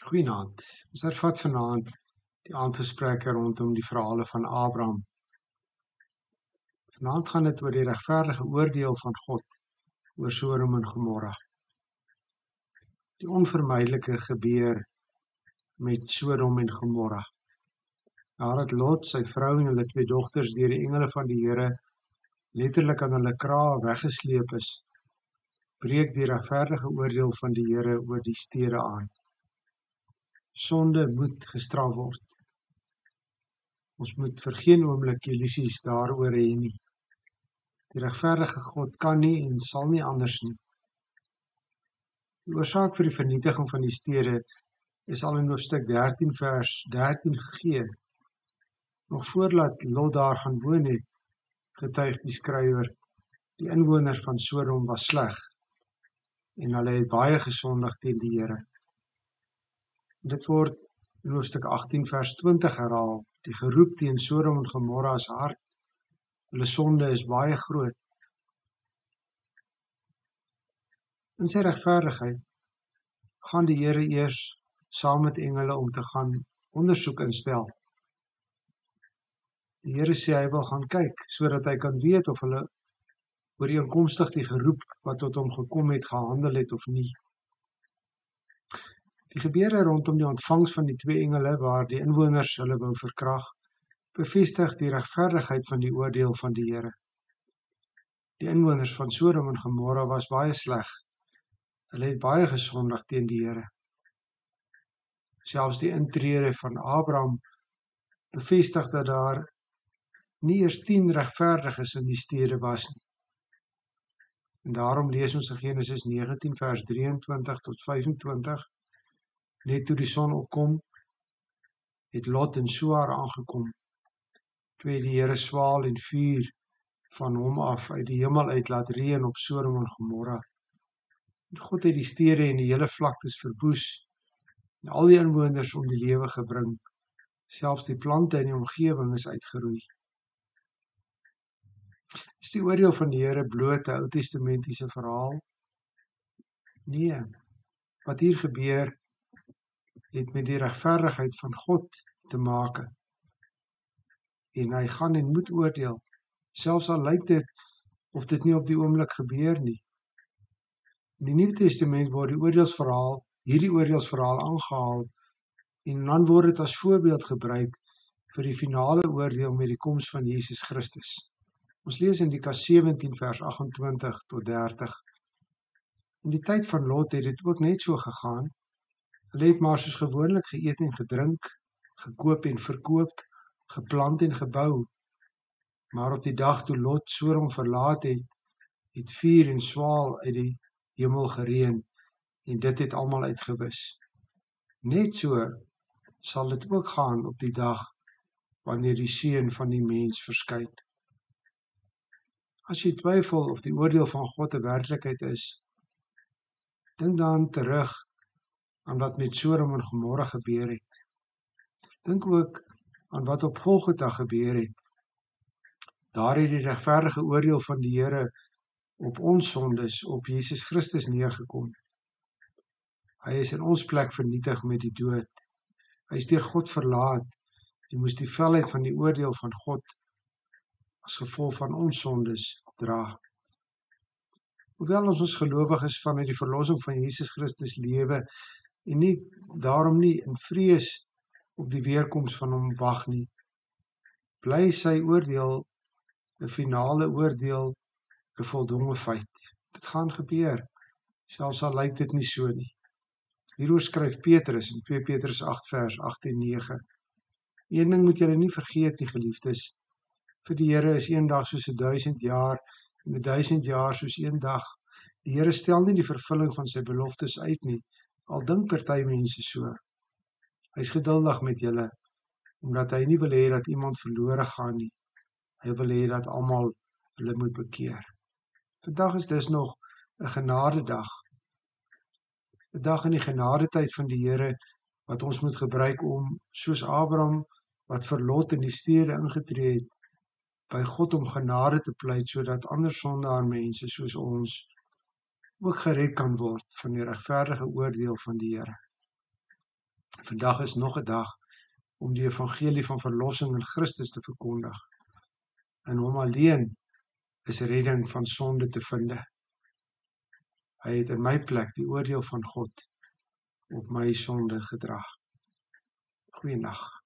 Goeienaand. Ons hervat vanaand die aandgesprekke rondom die verhale van Abraham. Vanaand gaan dit oor die regverdige oordeel van God oor Sodom en Gomorra. Die onvermydelike gebeur met Sodom en Gomorra. Nadat Lot, sy vrou en hulle 2 dogters deur die engele van die Here letterlik aan hulle krae weggesleep is, breek die regverdige oordeel van die Here oor die stede aan. Sonde moet gestraf word. Ons moet vir geen oomblik illusies daaroor hê nie. Die regverdige God kan nie en sal nie anders nie. Die oorsaak vir die vernietiging van die stede is al in hoofstuk 13 vers 13 gegee. Nog voordat Lot daar gaan woon het, getuig die skrywer, die inwoners van Sodom was sleg en hulle het baie gesondig teen die Here. Dit word in hoofstuk 18 vers 20 herhaal. Die geroep teen Sodom en Gomorra is hard. Hulle sonde is baie groot. In sy regverdigheid gaan die Here eers saam met engele om te gaan ondersoek instel. Die Here sê hy wil gaan kyk, sodat hy kan weet of hulle ooreenkomstig die geroep wat tot hom gekom het, gehandel het of nie. Die gebeure rondom die ontvangs van die 2 engele waar die inwoners hulle wou verkrag, bevestig die regverdigheid van die oordeel van die Here. Die inwoners van Sodom en Gomorra was baie sleg. Hulle het baie gesondig teen die Here. Selfs die intrede van Abraham bevestig dat daar nie eers 10 regverdiges in die stede was nie. En daarom lees ons in Genesis 19 vers 23 tot 25, net toe die son opkom, het Lot en Soar aangekom, toe het die Here swaal en vuur van hom af uit die hemel uit laat reën op Sodom en Gomorra. En God het die stede en die hele vlaktes verwoes, en al die inwoners om die lewe gebring, selfs die plante in die omgewing is uitgeroei. Is die oordeel van die Here bloot 'n Ou-testamentiese verhaal? Nee, wat hier gebeur het met die regverdigheid van God te maak. En hy gaan en moet oordeel, selfs al lyk dit of dit nie op die oomblik gebeur nie. In die Nuwe Testament word hierdie oordeelsverhaal aangehaal en dan word dit as voorbeeld gebruik vir die finale oordeel met die koms van Jesus Christus. Ons lees in Lukas 17 vers 28 tot 30. In die tyd van Lot het dit ook net so gegaan. Hulle het maar soos gewoonlik geëet en gedrink, gekoop en verkoop, geplant en gebou. Maar op die dag toe Lot Sodom verlaat het, het vuur en swaal uit die hemel gereën en dit het almal uitgewis. Net so sal dit ook gaan op die dag wanneer die Seun van die mens verskyn. As jy twyfel of die oordeel van God 'n werklikheid is, dink dan terug aan wat met Sodom en Gomorra gebeur het. Dink ook aan wat op Golgotha gebeur het. Daar het die regverdige oordeel van die Here op ons sondes, op Jesus Christus neergekom. Hy is in ons plek vernietig met die dood. Hy is deur God verlaat en moes die felheid van die oordeel van God as gevolg van ons sondes dra. Hoewel ons gelowiges vanuit die verlossing van Jesus Christus lewe en daarom nie in vrees op die weerkoms van hom wag nie, bly sy oordeel 'n finale oordeel 'n voldonge feit. Dit gaan gebeur, selfs al lyk dit nie so nie. Hieroor skryf Petrus in 2 Petrus 8 vers 8 en 9. Een ding moet julle nie vergeet nie, geliefdes. Vir die Here is 1 dag soos 1000 jaar en 1000 jaar soos 1 dag. Die Here stel nie die vervulling van sy beloftes uit nie, al dink party mense so. Hy is geduldig met julle, omdat hy nie wil hê dat iemand verlore gaan nie. Hy wil hê dat almal hulle moet bekeer. Vandag is dis nog 'n genadedag. 'n Dag in die genadetyd van die Here, wat ons moet gebruik om, soos Abraham, wat vir Lot in die stede ingetree het, by God om genade te pleit, sodat ander sondaar mense soos ons ook gered kan word van die regverdige oordeel van die Here. Vandag is nog 'n dag om die evangelie van verlossing in Christus te verkondig. In hom alleen is redding van sonde te vind. Hy het in my plek die oordeel van God op my sonde gedra. Goeiedag.